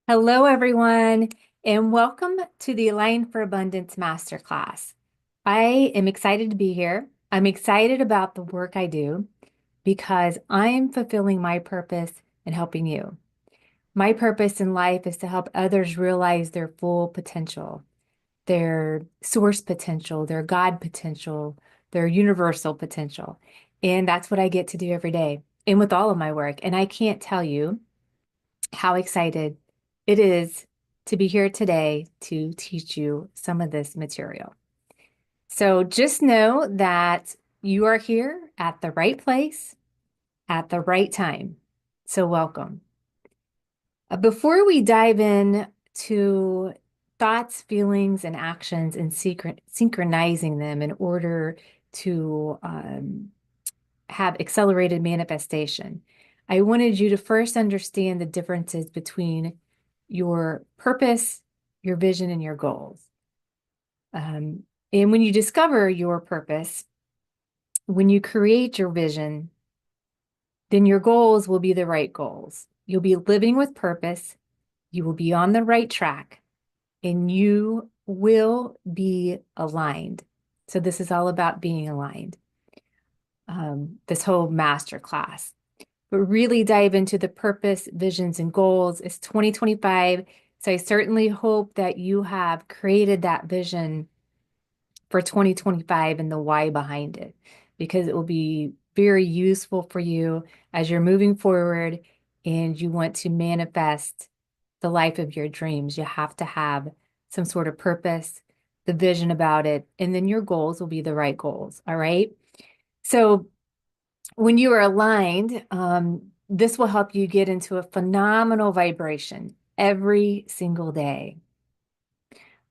Hello, everyone, and welcome to the Align for Abundance Masterclass. I am excited to be here. I'm excited about the work I do because I'm fulfilling my purpose and helping you. My purpose in life is to help others realize their full potential, their source potential, their God potential, their universal potential. And that's what I get to do every day and with all of my work. And I can't tell you how excited it is to be here today to teach you some of this material. So just know that you are here at the right place at the right time. So welcome. Before we dive in to thoughts, feelings, and actions and synchronizing them in order to have accelerated manifestation, I wanted you to first understand the differences between your purpose, your vision, and your goals. And when you discover your purpose, when you create your vision, then your goals will be the right goals. You'll be living with purpose, you will be on the right track, and you will be aligned. So, this is all about being aligned, this whole master class. But really dive into the purpose, visions, and goals. It's 2025. So I certainly hope that you have created that vision for 2025 and the why behind it, because it will be very useful for you as you're moving forward and you want to manifest the life of your dreams. You have to have some sort of purpose, the vision about it, and then your goals will be the right goals. All right. So when you are aligned, this will help you get into a phenomenal vibration every single day.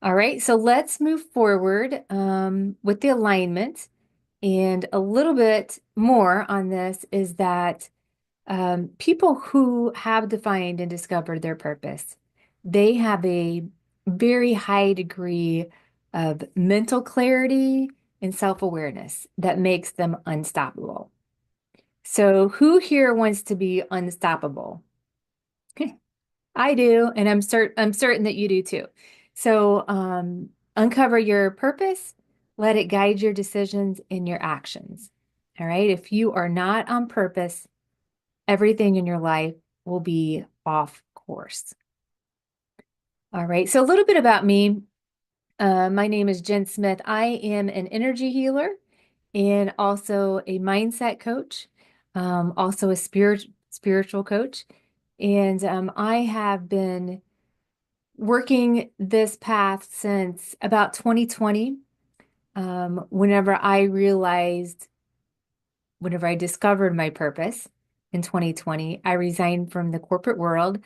All right, so let's move forward with the alignment. And a little bit more on this is that people who have defined and discovered their purpose, they have a very high degree of mental clarity and self-awareness that makes them unstoppable. So, who here wants to be unstoppable? I do, and I'm certain that you do too. So, uncover your purpose, let it guide your decisions and your actions. All right. If you are not on purpose, everything in your life will be off course. All right. So, a little bit about me. My name is Jen Smith. I am an energy healer and also a mindset coach, also a spiritual coach. And I have been working this path since about 2020, whenever I discovered my purpose in 2020, I resigned from the corporate world,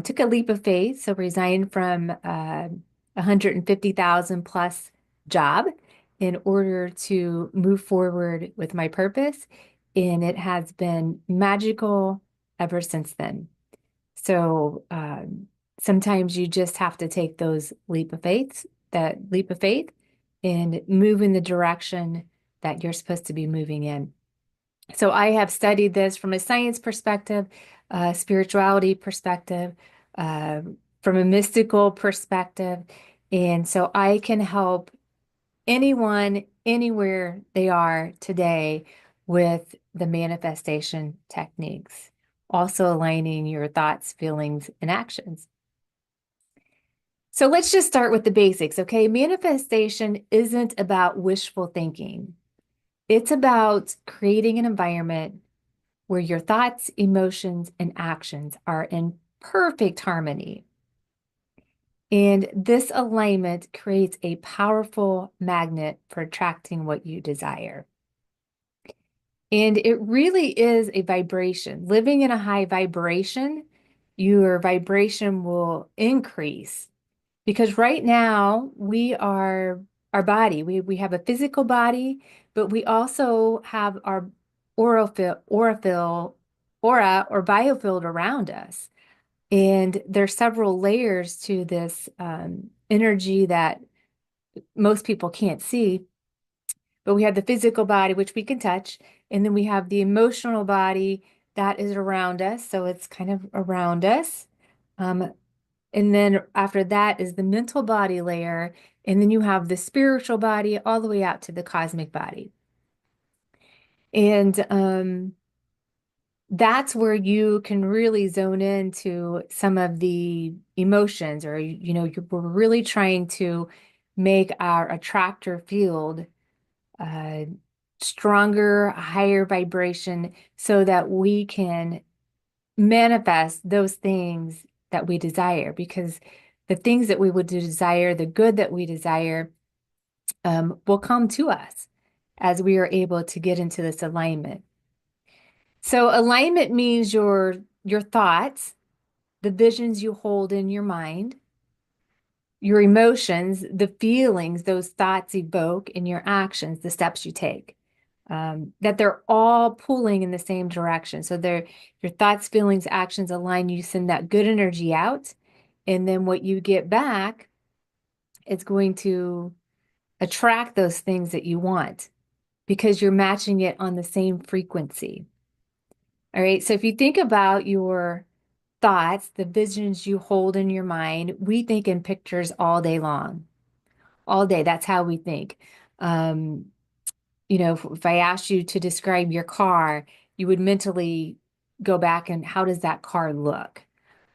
took a leap of faith, so resigned from 150,000 plus job in order to move forward with my purpose. And it has been magical ever since then. So sometimes you just have to take that leap of faith, and move in the direction that you're supposed to be moving in. So I have studied this from a science perspective, spirituality perspective, uh, from a mystical perspective. And so I can help anyone, anywhere they are today with the manifestation techniques, also aligning your thoughts, feelings, and actions. So let's just start with the basics, okay? Manifestation isn't about wishful thinking. It's about creating an environment where your thoughts, emotions, and actions are in perfect harmony. And this alignment creates a powerful magnet for attracting what you desire. And it really is a vibration. Living in a high vibration, your vibration will increase because right now we are our body. We have a physical body, but we also have our aura or biofield around us. And there's several layers to this energy that most people can't see. But we have the physical body, which we can touch, and then we have the emotional body that is around us. So it's kind of around us. Um, And then after that is the mental body layer. And then you have the spiritual body all the way out to the cosmic body. And that's where you can really zone into some of the emotions, or, we're really trying to make our attractor field uh, stronger, higher vibration so that we can manifest those things that we desire. Because the things that we would desire, the good that we desire, will come to us as we are able to get into this alignment. So alignment means your thoughts, the visions you hold in your mind, your emotions, the feelings those thoughts evoke, and your actions, the steps you take. That they're all pulling in the same direction. So your thoughts, feelings, actions align. You send that good energy out, and then what you get back is going to attract those things that you want because you're matching it on the same frequency. All right. So if you think about your thoughts, the visions you hold in your mind, we think in pictures all day long, all day. That's how we think. Um, if I asked you to describe your car, you would mentally go back and how does that car look?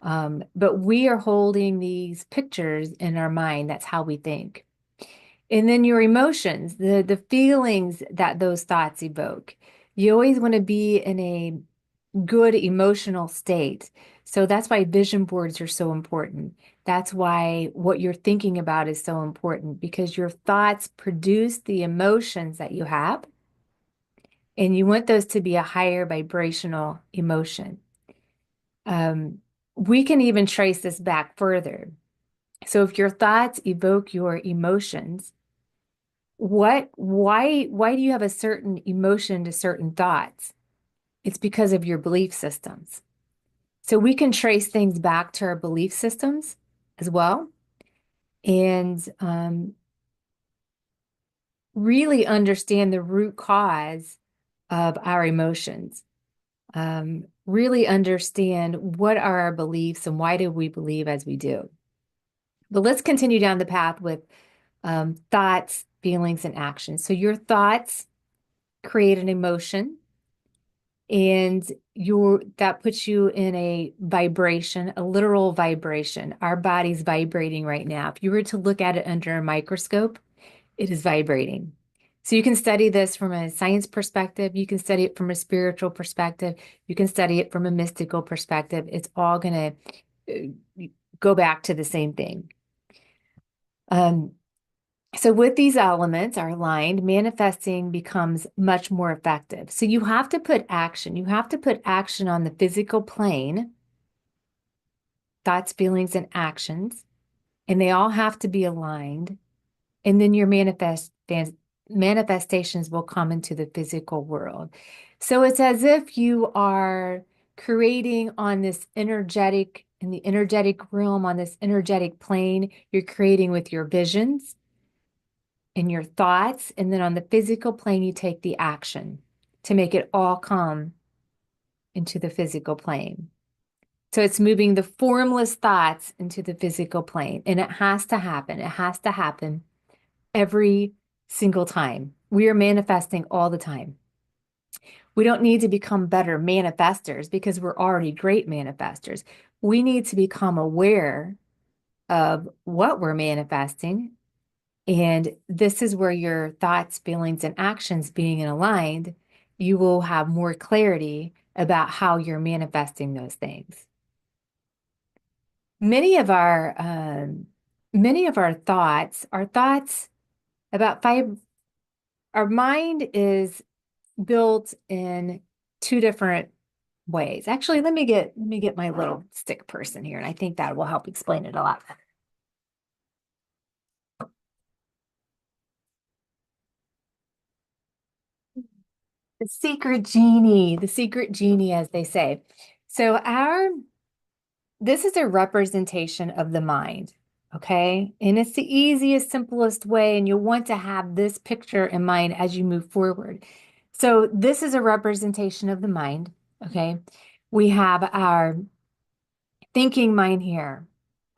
But we are holding these pictures in our mind. That's how we think. And then your emotions, the feelings that those thoughts evoke. You always want to be in a good emotional state. So that's why vision boards are so important. That's why what you're thinking about is so important because your thoughts produce the emotions that you have, and you want those to be a higher vibrational emotion. Um, we can even trace this back further. So if your thoughts evoke your emotions, why do you have a certain emotion to certain thoughts? It's because of your belief systems. So we can trace things back to our belief systems as well, and really understand the root cause of our emotions. Really understand what are our beliefs and why do we believe as we do. But let's continue down the path with thoughts, feelings, and actions. So your thoughts create an emotion, and that puts you in a vibration, a literal vibration. Our body's vibrating right now. If you were to look at it under a microscope, it is vibrating. So you can study this from a science perspective. You can study it from a spiritual perspective. You can study it from a mystical perspective. It's all going to go back to the same thing. So with these elements are aligned, manifesting becomes much more effective. So you have to put action. You have to put action on the physical plane, thoughts, feelings, and actions, and they all have to be aligned. And then your manifestations will come into the physical world. So it's as if you are creating on this energetic, in the energetic realm, on this energetic plane, you're creating with your visions and your thoughts. And then on the physical plane, you take the action to make it all come into the physical plane. So it's moving the formless thoughts into the physical plane. And it has to happen. It has to happen every single time. We are manifesting all the time. We don't need to become better manifestors because we're already great manifestors. We need to become aware of what we're manifesting. And this is where your thoughts, feelings, and actions being aligned, you will have more clarity about how you're manifesting those things. Many of our thoughts about five. Our mind is built in two different ways. Actually, let me get my little stick person here, and I think that will help explain it a lot better. The secret genie, as they say. So this is a representation of the mind, okay? And it's the easiest, simplest way, and you'll want to have this picture in mind as you move forward. So this is a representation of the mind, okay? We have our thinking mind here,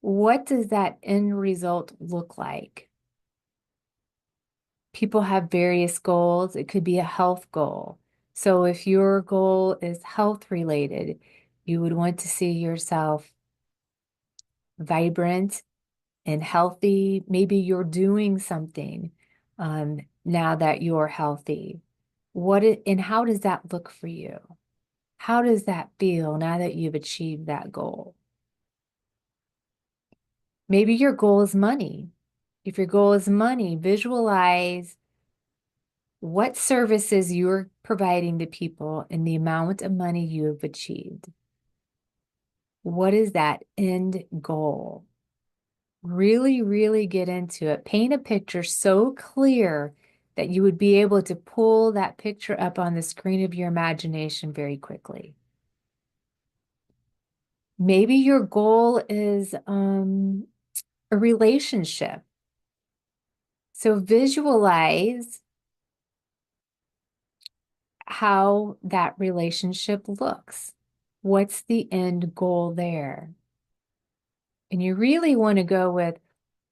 What does that end result look like? People have various goals. It could be a health goal. So if your goal is health related, you would want to see yourself vibrant and healthy. Maybe you're doing something now that you're healthy. And how does that look for you? How does that feel now that you've achieved that goal? Maybe your goal is money. If your goal is money, visualize what services you're providing to people and the amount of money you have achieved. What is that end goal? Really, really get into it. Paint a picture so clear that you would be able to pull that picture up on the screen of your imagination very quickly. Maybe your goal is a relationship. So visualize how that relationship looks. What's the end goal there? And you really want to go with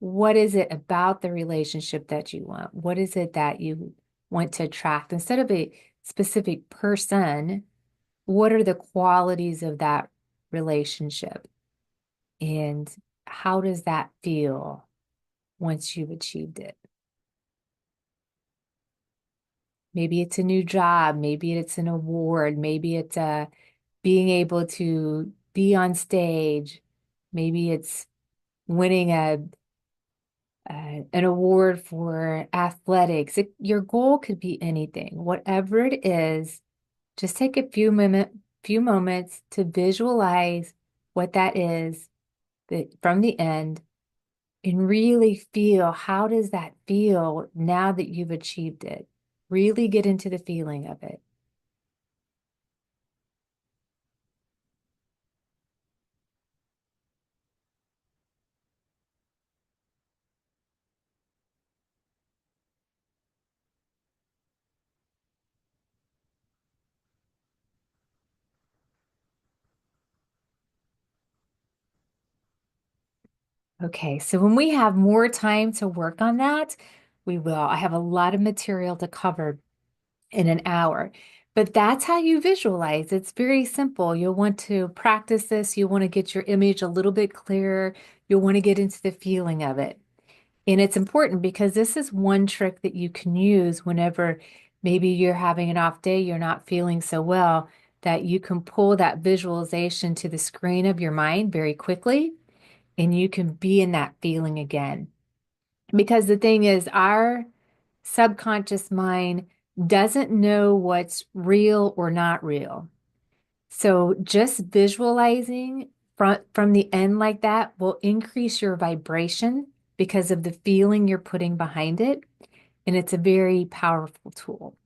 what is it about the relationship that you want? What is it that you want to attract? Instead of a specific person, what are the qualities of that relationship? And how does that feel once you've achieved it? Maybe it's a new job, maybe it's an award, maybe it's being able to be on stage, maybe it's winning an award for athletics. Your goal could be anything. Whatever it is, just take a few moments to visualize what that is from the end and really feel how does that feel now that you've achieved it. Really get into the feeling of it. Okay, so when we have more time to work on that, we will. I have a lot of material to cover in an hour, but that's how you visualize. It's very simple. You'll want to practice this. You'll want to get your image a little bit clearer. You'll want to get into the feeling of it. And it's important because this is one trick that you can use whenever maybe you're having an off day, you're not feeling so well, that you can pull that visualization to the screen of your mind very quickly and you can be in that feeling again. Because the thing is, our subconscious mind doesn't know what's real or not real. So just visualizing from the end like that will increase your vibration because of the feeling you're putting behind it. And it's a very powerful tool.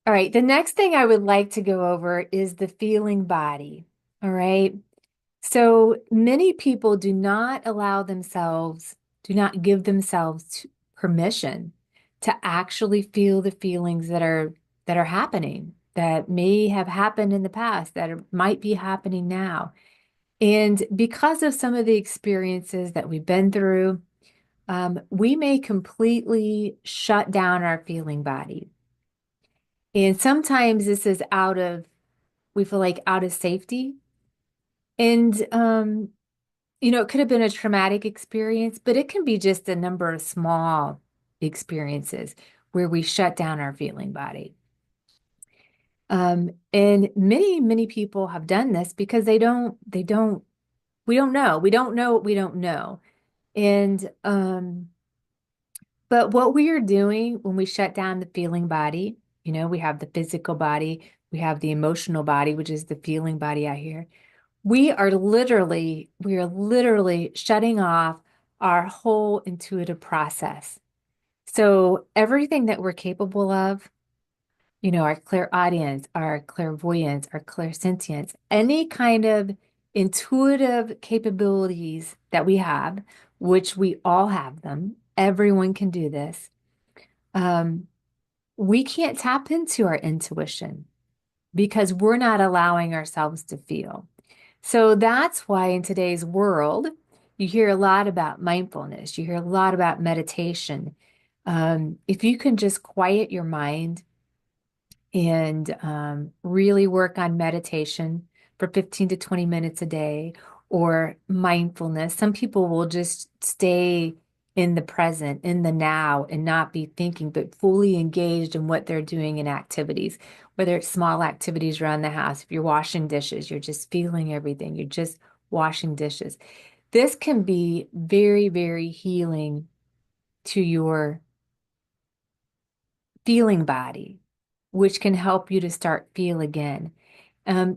All right, the next thing I would like to go over is the feeling body. All right. So many people do not give themselves permission to actually feel the feelings that are happening, that may have happened in the past, might be happening now. And because of some of the experiences that we've been through, we may completely shut down our feeling body. And sometimes this is we feel like out of safety. And it could have been a traumatic experience, but it can be just a number of small experiences where we shut down our feeling body. And many people have done this because we don't know. We don't know what we don't know. And, but what we are doing when we shut down the feeling body, we have the physical body, we have the emotional body, which is the feeling body out here. We are literally shutting off our whole intuitive process. So everything that we're capable of, our clairaudience, our clairvoyance, our clairsentience, any kind of intuitive capabilities that we have, which we all have them, everyone can do this. Um, we can't tap into our intuition because we're not allowing ourselves to feel. So that's why in today's world, you hear a lot about mindfulness, you hear a lot about meditation. If you can just quiet your mind and really work on meditation for 15 to 20 minutes a day or mindfulness. Some people will just stay in the present, in the now, and not be thinking, but fully engaged in what they're doing in activities, whether it's small activities around the house. If you're washing dishes, you're just feeling everything, you're just washing dishes. This can be very, very healing to your feeling body, which can help you to start feel again.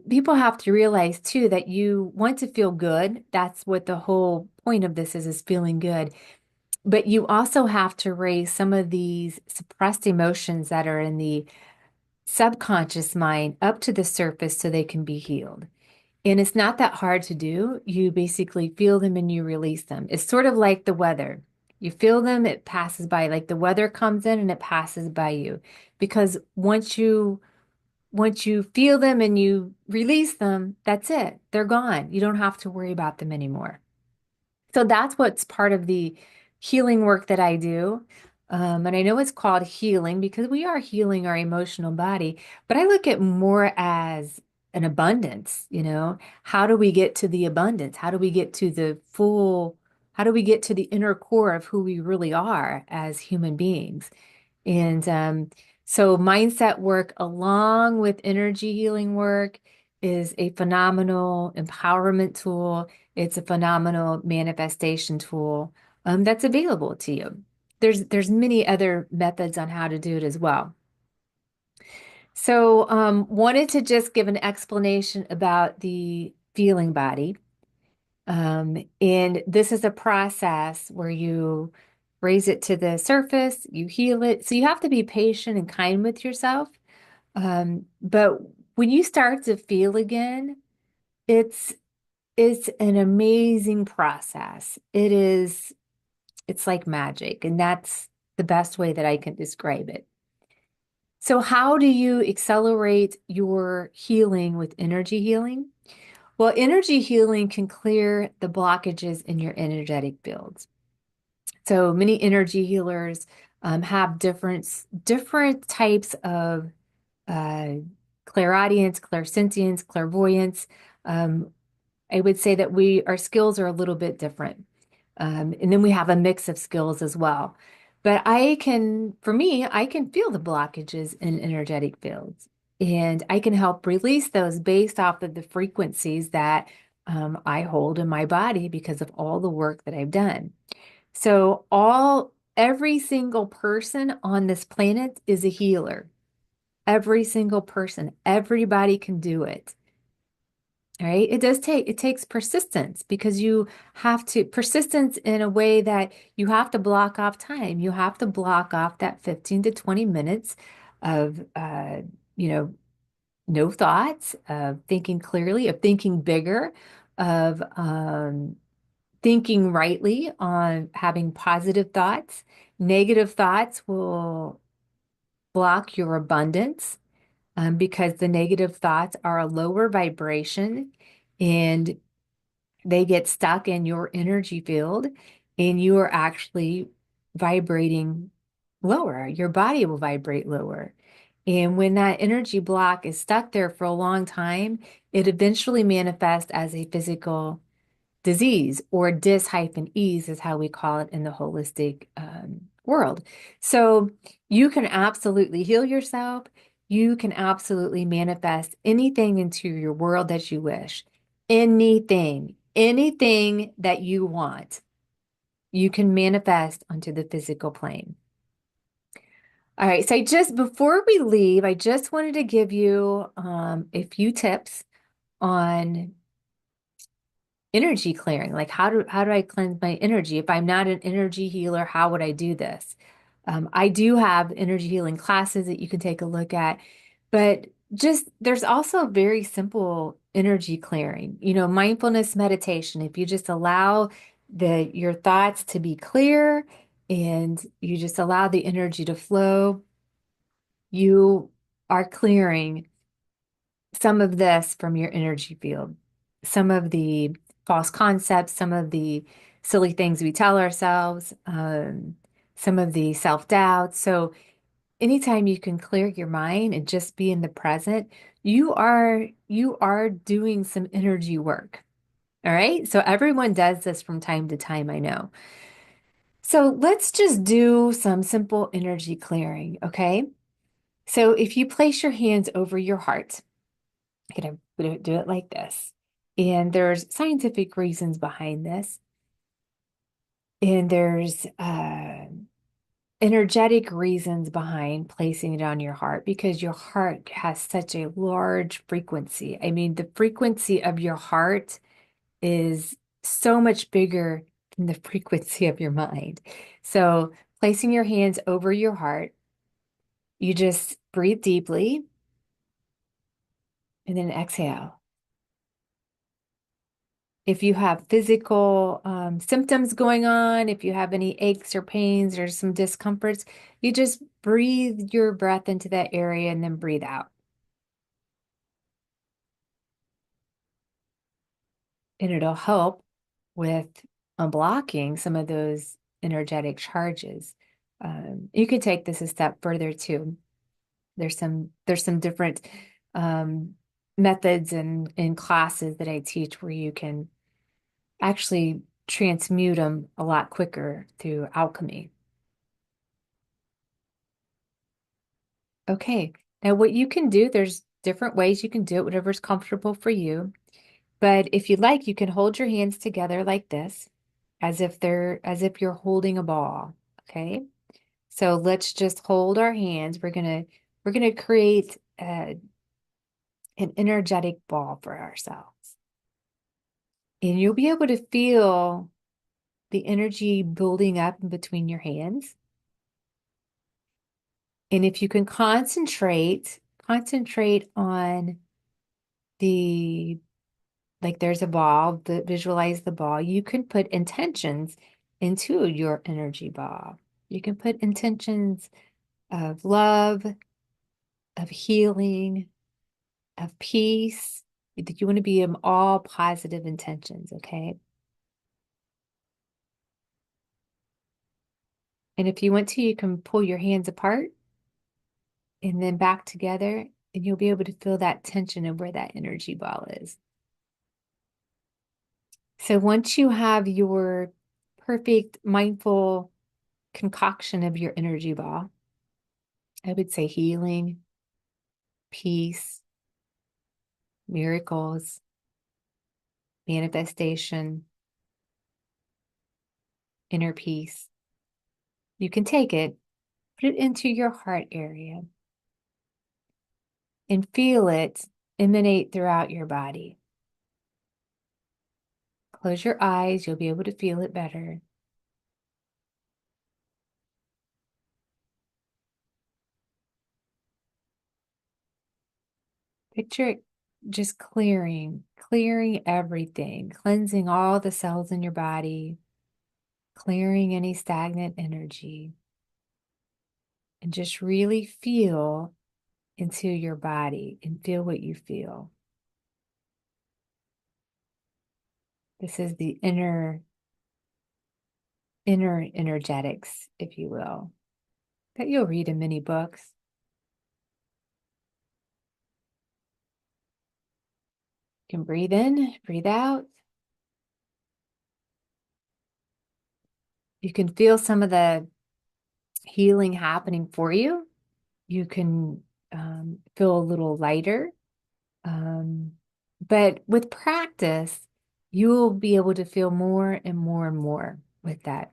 People have to realize too that you want to feel good. That's what the whole point of this is feeling good. But you also have to raise some of these suppressed emotions that are in the subconscious mind up to the surface so they can be healed. And it's not that hard to do. You basically feel them and you release them. It's sort of like the weather. You feel them, it passes by. Like the weather comes in and it passes by you. Because once you feel them and you release them, that's it. They're gone. You don't have to worry about them anymore. So that's what's part of the healing work that I do. And I know it's called healing because we are healing our emotional body, but I look at more as an abundance, you know. How do we get to the abundance? How do we get to the full, how do we get to the inner core of who we really are as human beings? And so mindset work along with energy healing work is a phenomenal empowerment tool. It's a phenomenal manifestation tool that's available to you. There's many other methods on how to do it as well. So wanted to just give an explanation about the feeling body. And this is a process where you raise it to the surface, you heal it. So you have to be patient and kind with yourself. But when you start to feel again, it's it's an amazing process. It's like magic, and that's the best way that I can describe it. So how do you accelerate your healing with energy healing? Well, energy healing can clear the blockages in your energetic fields. So many energy healers have different types of uh, clairaudience, clairsentience, clairvoyance. Um, I would say that our skills are a little bit different. And then we have a mix of skills as well. But for me, I can feel the blockages in energetic fields. And I can help release those based off of the frequencies that I hold in my body because of all the work that I've done. So every single person on this planet is a healer. Every single person, everybody can do it. All right. It takes persistence because you have to persistence in a way that you have to block off time. You have to block off that 15 to 20 minutes of, you know, no thoughts, of thinking clearly, of thinking bigger, of thinking rightly, on having positive thoughts. Negative thoughts will block your abundance because the negative thoughts are a lower vibration and they get stuck in your energy field, and you are actually vibrating lower. Your body will vibrate lower. And when that energy block is stuck there for a long time, it eventually manifests as a physical disease, or dis-ease is how we call it in the holistic world. So you can absolutely heal yourself. You can absolutely manifest anything into your world that you wish. Anything that you want, you can manifest onto the physical plane. All right, so before we leave, I just wanted to give you a few tips on energy clearing. Like how do I cleanse my energy? If I'm not an energy healer, how would I do this? I do have energy healing classes that you can take a look at, but just there's also very simple energy clearing. You know, mindfulness meditation. If you just allow your thoughts to be clear and you just allow the energy to flow, you are clearing some of this from your energy field. some of the false concepts, some of the silly things we tell ourselves, some of the self-doubt. So anytime you can clear your mind and just be in the present, you are doing some energy work. All right. So everyone does this from time to time, I know. So let's just do some simple energy clearing. Okay. So if you place your hands over your heart, I'm gonna do it like this. And there's scientific reasons behind this. And there's energetic reasons behind placing it on your heart because your heart has such a large frequency. I mean, the frequency of your heart is so much bigger than the frequency of your mind. So, placing your hands over your heart, you just breathe deeply and then exhale. If you have physical symptoms going on, if you have any aches or pains or some discomforts, you just breathe your breath into that area and then breathe out. And it'll help with unblocking some of those energetic charges. You can take this a step further too. There's some different um, methods and classes that I teach where you can actually transmute them a lot quicker through alchemy. Okay. Now, what you can do, there's different ways you can do it, whatever's comfortable for you. But if you'd like, you can hold your hands together like this, as if you're holding a ball. Okay. So let's just hold our hands. We're gonna create an energetic ball for ourselves. And you'll be able to feel the energy building up in between your hands. And if you can concentrate on the like there's a ball, visualize the ball. You can put intentions into your energy ball. You can put intentions of love, of healing, of peace. That you want to be in all positive intentions, okay? And if you want to, you can pull your hands apart and then back together, and you'll be able to feel that tension of where that energy ball is. So once you have your perfect mindful concoction of your energy ball, I would say healing, peace, miracles, manifestation, inner peace. You can take it, put it into your heart area, and feel it emanate throughout your body. Close your eyes, you'll be able to feel it better. Picture it just clearing everything, cleansing all the cells in your body, clearing any stagnant energy, and just really feel into your body and feel what you feel. This is the inner energetics, if you will, that you'll read in many books. You can breathe in, breathe out. You can feel some of the healing happening for you. You can feel a little lighter. Um, but with practice, you will be able to feel more and more and more with that.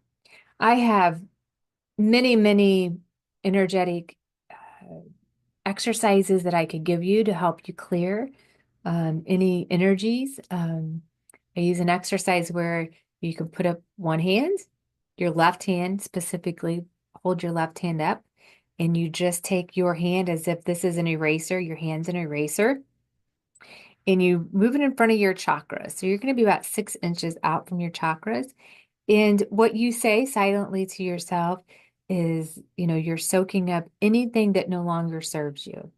I have many energetic exercises that I could give you to help you clear any energies. I use an exercise where you can put up one hand, your left hand specifically, hold your left hand up, and you just take your hand as if this is an eraser, your hand's an eraser, and you move it in front of your chakras. So you're going to be about 6 inches out from your chakras. And what you say silently to yourself is, you're soaking up anything that no longer serves you.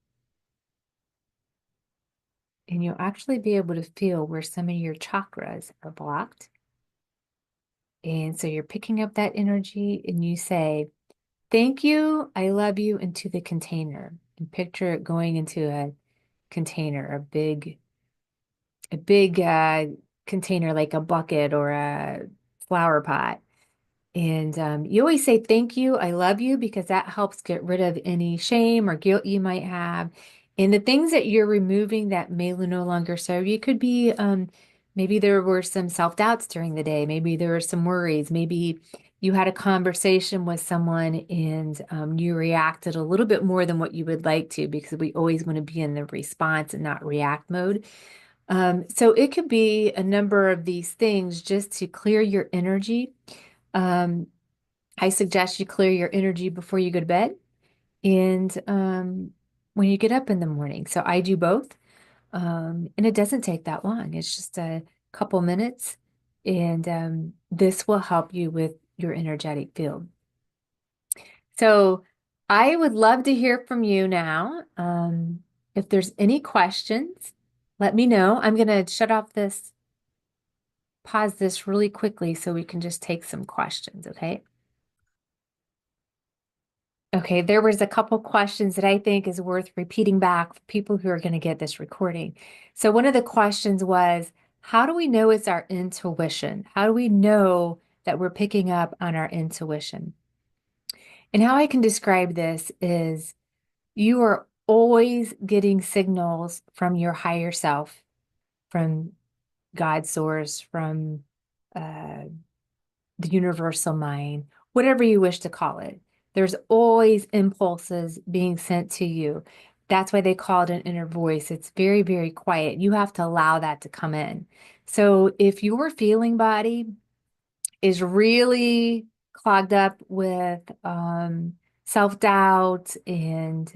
and you'll actually be able to feel where some of your chakras are blocked. And so you're picking up that energy and you say, thank you, I love you, into the container. And picture it going into a container, a big container like a bucket or a flower pot. And you always say thank you, I love you, because that helps get rid of any shame or guilt you might have. And the things that you're removing that may no longer serve you could be maybe there were some self-doubts during the day. Maybe there were some worries. Maybe you had a conversation with someone and you reacted a little bit more than what you would like to, because we always want to be in the response and not react mode. So it could be a number of these things just to clear your energy. Um, I suggest you clear your energy before you go to bed and when you get up in the morning. So I do both. And it doesn't take that long. It's just a couple minutes. And this will help you with your energetic field. So I would love to hear from you now. If there's any questions, let me know. I'm going to pause this really quickly so we can just take some questions, okay? Okay, there was a couple questions that I think is worth repeating back for people who are going to get this recording. So one of the questions was, how do we know it's our intuition? How do we know that we're picking up on our intuition? And how I can describe this is you are always getting signals from your higher self, from God source, from uh, the universal mind, whatever you wish to call it. There's always impulses being sent to you. That's why they call it an inner voice. It's very, very quiet. You have to allow that to come in. So if your feeling body is really clogged up with self-doubt and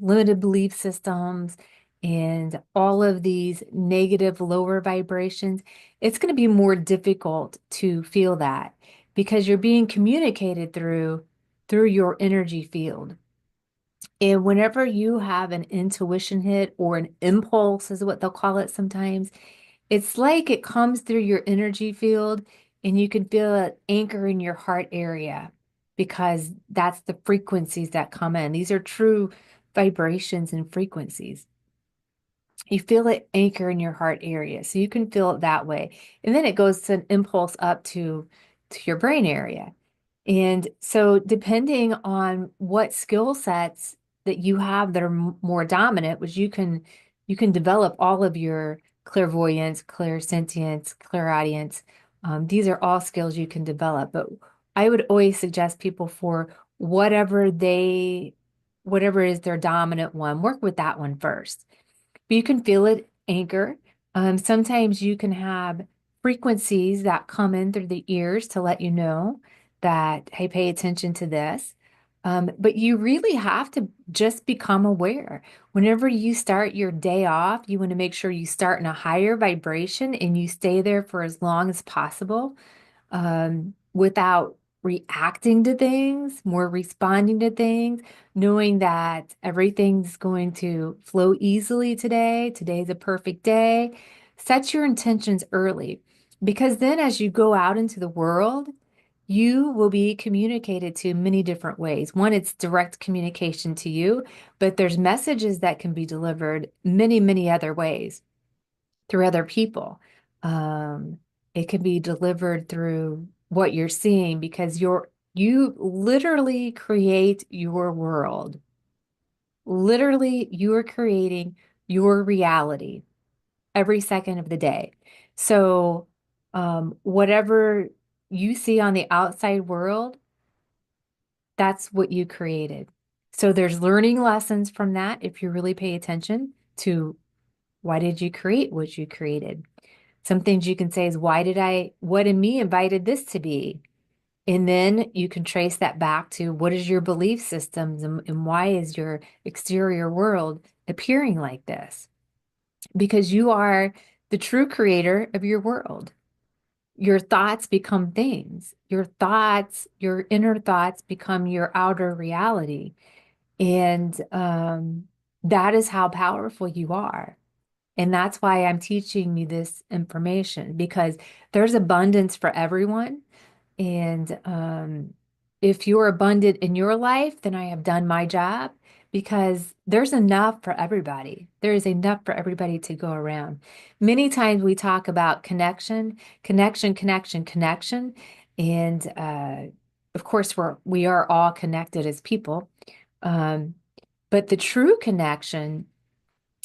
limited belief systems and all of these negative lower vibrations, it's going to be more difficult to feel that because you're being communicated through your energy field. And whenever you have an intuition hit or an impulse, is what they'll call it sometimes, it's like it comes through your energy field and you can feel it anchor in your heart area because that's the frequencies that come in. These are true vibrations and frequencies. You feel it anchor in your heart area. So you can feel it that way. And then it goes to an impulse up to your brain area. And so depending on what skill sets that you have that are more dominant, which you can develop all of your clairvoyance, clairsentience, clairaudience. These are all skills you can develop. But I would always suggest people for whatever is their dominant one, work with that one first. But you can feel it anchor. Sometimes you can have frequencies that come in through the ears to let you know that, hey, pay attention to this. But you really have to just become aware. Whenever you start your day off, you want to make sure you start in a higher vibration and you stay there for as long as possible without reacting to things, more responding to things, knowing that everything's going to flow easily today. Today's a perfect day. Set your intentions early because then as you go out into the world, you will be communicated to many different ways. One, it's direct communication to you, but there's messages that can be delivered many, many other ways through other people. Um, it can be delivered through what you're seeing because you literally create your world. Literally, you are creating your reality every second of the day. So, whatever you see on the outside world, that's what you created. So there's learning lessons from that if you really pay attention to why did you create what you created. Some things you can say is, what in me invited this to be? And then you can trace that back to what is your belief systems and why is your exterior world appearing like this? Because you are the true creator of your world. Your thoughts become things. Your inner thoughts become your outer reality. And that is how powerful you are. And that's why I'm teaching you this information because there's abundance for everyone. And if you're abundant in your life, then I have done my job because there's enough for everybody. There is enough for everybody to go around. Many times we talk about connection, connection, connection, connection. And of course, we are all connected as people. Um, but the true connection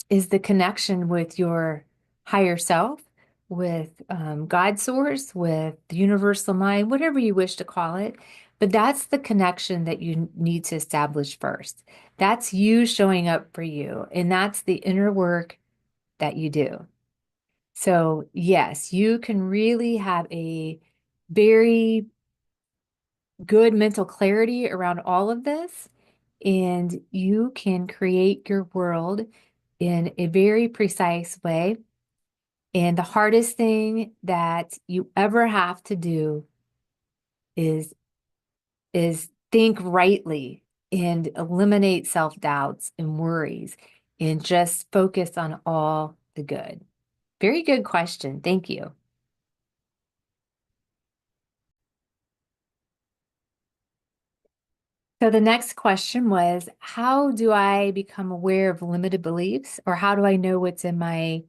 is the connection with your higher self, with God source, with the universal mind, whatever you wish to call it. But that's the connection that you need to establish first. That's you showing up for you. And that's the inner work that you do. So, yes, you can really have a very good mental clarity around all of this, and you can create your world in a very precise way. And the hardest thing that you ever have to do is think rightly and eliminate self-doubts and worries and just focus on all the good. Very good question. Thank you. So the next question was, how do I become aware of limited beliefs, or how do I know what's in my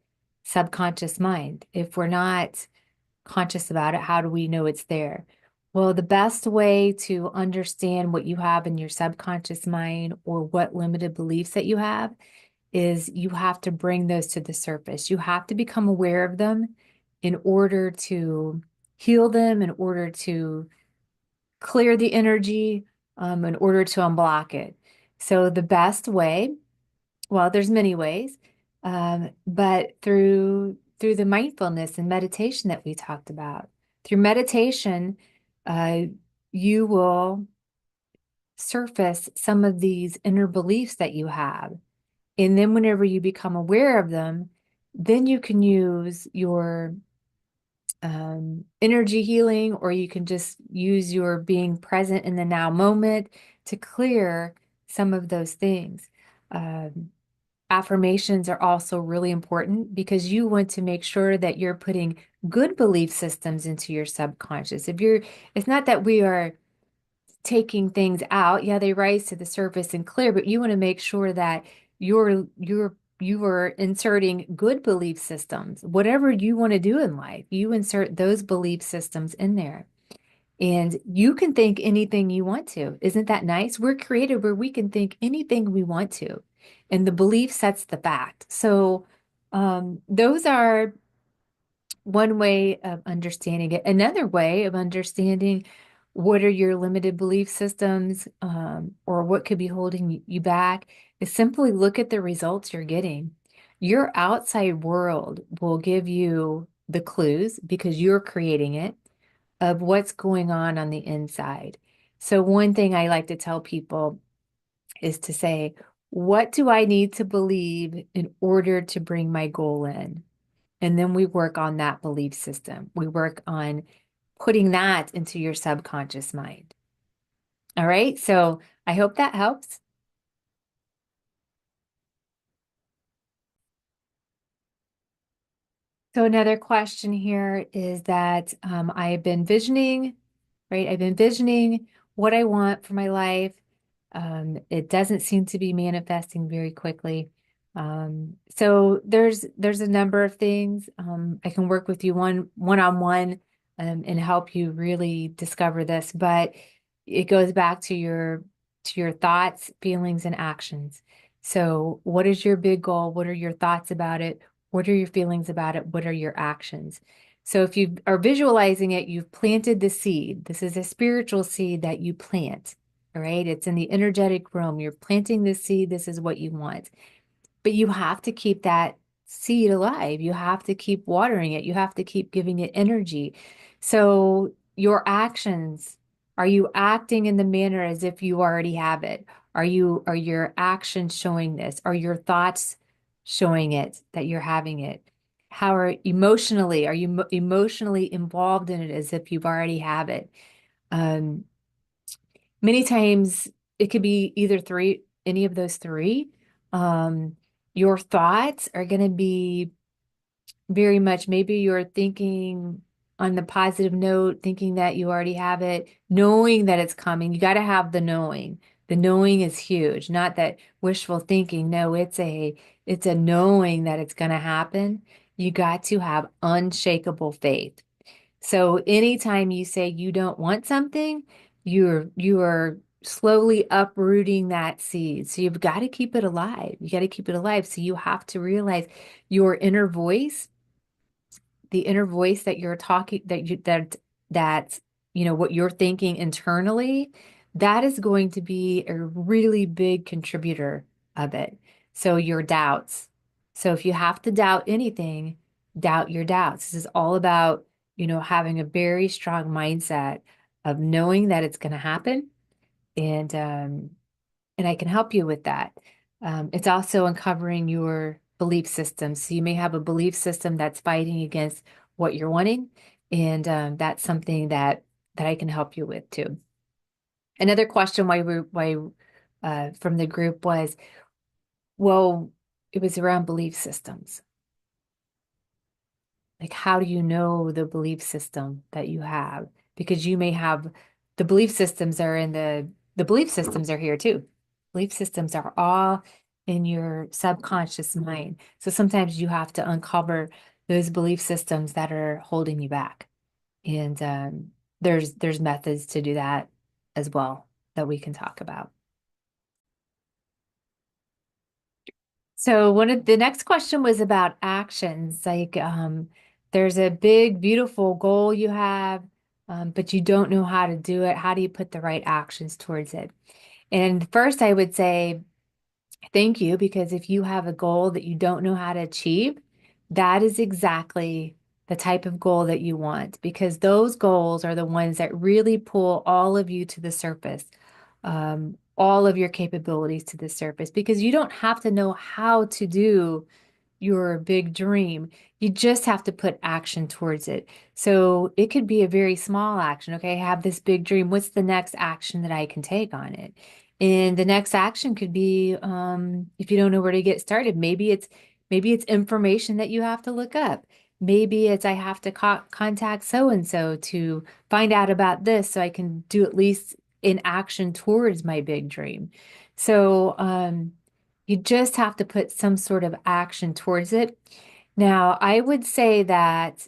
subconscious mind? If we're not conscious about it, how do we know it's there? Well, the best way to understand what you have in your subconscious mind or what limited beliefs that you have is you have to bring those to the surface. You have to become aware of them in order to heal them, in order to clear the energy, in order to unblock it. So the best way, well, there's many ways, but through the mindfulness and meditation that we talked about. Through meditation, uh, you will surface some of these inner beliefs that you have. And then whenever you become aware of them, then you can use your energy healing, or you can just use your being present in the now moment to clear some of those things. Um, Affirmations are also really important because you want to make sure that you're putting good belief systems into your subconscious. It's not that we are taking things out. Yeah, they rise to the surface and clear, but you want to make sure that you are inserting good belief systems. Whatever you want to do in life, you insert those belief systems in there. And you can think anything you want to. Isn't that nice? We're created where we can think anything we want to. And the belief sets the fact. So those are one way of understanding it. Another way of understanding what are your limited belief systems, or what could be holding you back is simply look at the results you're getting. Your outside world will give you the clues because you're creating it of what's going on the inside. So one thing I like to tell people is to say, what do I need to believe in order to bring my goal in? And then we work on that belief system. We work on putting that into your subconscious mind. All right. So I hope that helps. So another question here is that I've been visioning, right? I've been visioning what I want for my life. It doesn't seem to be manifesting very quickly. So there's a number of things. I can work with you on one, and help you really discover this, but it goes back to your thoughts, feelings, and actions. So what is your big goal? What are your thoughts about it? What are your feelings about it? What are your actions? So if you are visualizing it, you've planted the seed. This is a spiritual seed that you plant. All right. It's in the energetic realm. You're planting this seed. This is what you want. But you have to keep that seed alive. You have to keep watering it. You have to keep giving it energy. So your actions, are you acting in the manner as if you already have it? Are your actions showing this? Are your thoughts showing it that you're having it? Are you emotionally involved in it as if you've already have it? Um, Many times it could be either three, any of those three. Um, Your thoughts are going to be very much, maybe you're thinking on the positive note, thinking that you already have it, knowing that it's coming. You got to have the knowing. The knowing is huge, not that wishful thinking. No, it's a knowing that it's going to happen. You got to have unshakable faith. So anytime you say you don't want something, you are slowly uprooting that seed. So you've got to keep it alive. You got to keep it alive. So you have to realize your inner voice, the inner voice that you're talking, that what you're thinking internally, that is going to be a really big contributor of it. So your doubts. So if you have to doubt anything, doubt your doubts. This is all about, having a very strong mindset of knowing that it's going to happen, and I can help you with that. It's also uncovering your belief system. So you may have a belief system that's fighting against what you're wanting, and that's something that I can help you with too. Another question from the group was, well, it was around belief systems. Like, how do you know the belief system that you have? Because you may have the belief systems are in the belief systems are here too. Belief systems are all in your subconscious mind. So sometimes you have to uncover those belief systems that are holding you back. And there's methods to do that as well that we can talk about. So one of the next question was about actions. Like, there's a big, beautiful goal you have, but you don't know how to do it. How do you put the right actions towards it? And first, I would say thank you, because if you have a goal that you don't know how to achieve, that is exactly the type of goal that you want, because those goals are the ones that really pull all of you to the surface, all of your capabilities to the surface, because you don't have to know how to do your big dream. You just have to put action towards it. So it could be a very small action. Okay, I have this big dream. What's the next action that I can take on it? And the next action could be, if you don't know where to get started, maybe it's information that you have to look up. Maybe it's I have to contact so and so to find out about this so I can do at least in action towards my big dream. So, you just have to put some sort of action towards it. Now, I would say that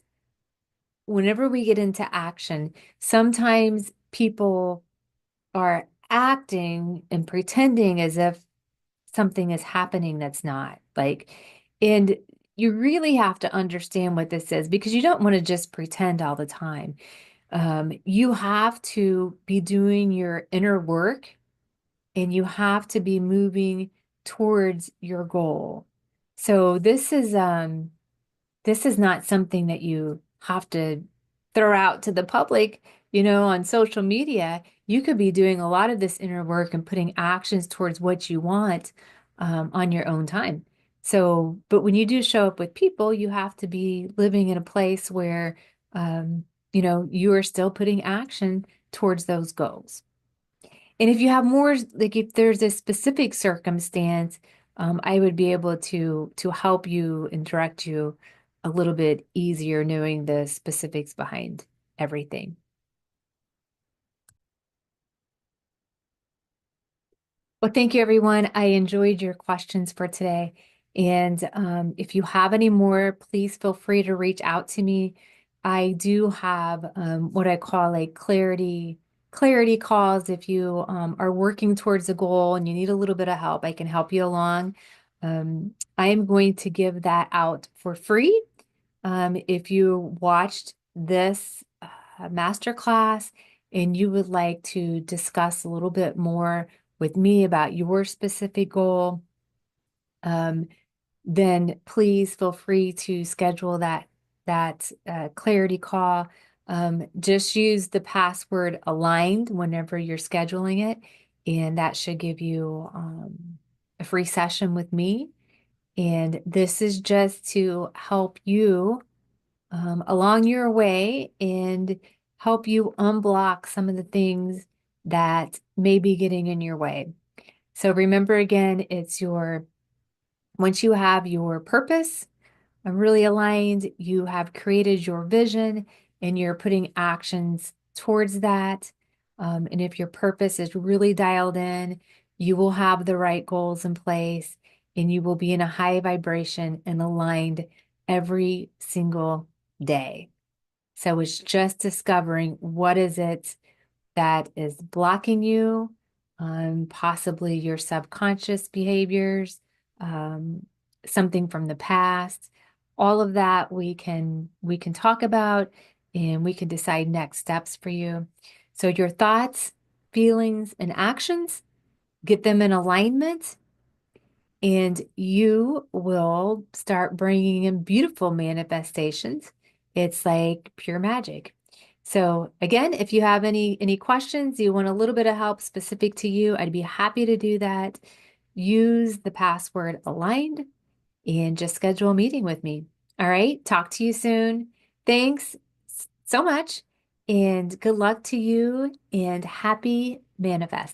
whenever we get into action, sometimes people are acting and pretending as if something is happening that's not. And you really have to understand what this is, because you don't want to just pretend all the time. You have to be doing your inner work, and you have to be moving towards your goal. So this is not something that you have to throw out to the public, on social media. You could be doing a lot of this inner work and putting actions towards what you want, on your own time. So, but when you do show up with people, you have to be living in a place where, you are still putting action towards those goals. And if you have more, like if there's a specific circumstance, I would be able to help you and direct you a little bit easier, knowing the specifics behind everything. Well, thank you, everyone. I enjoyed your questions for today. And if you have any more, please feel free to reach out to me. I do have what I call like clarity calls. If you are working towards a goal and you need a little bit of help, I can help you along. I am going to give that out for free. If you watched this masterclass and you would like to discuss a little bit more with me about your specific goal, um, then please feel free to schedule that clarity call. Just use the password aligned whenever you're scheduling it, and that should give you a free session with me. And this is just to help you along your way and help you unblock some of the things that may be getting in your way. So remember again, it's your Once you have your purpose really aligned, you have created your vision and you're putting actions towards that. And if your purpose is really dialed in, you will have the right goals in place and you will be in a high vibration and aligned every single day. So it's just discovering what is it that is blocking you, possibly your subconscious behaviors, um, something from the past. All of that we can talk about and we can decide next steps for you. So your thoughts, feelings, and actions, get them in alignment and you will start bringing in beautiful manifestations. It's like pure magic. So again, if you have any questions, you want a little bit of help specific to you, I'd be happy to do that. Use the password aligned and just schedule a meeting with me. All right, talk to you soon. Thanks so much and good luck to you and happy manifest.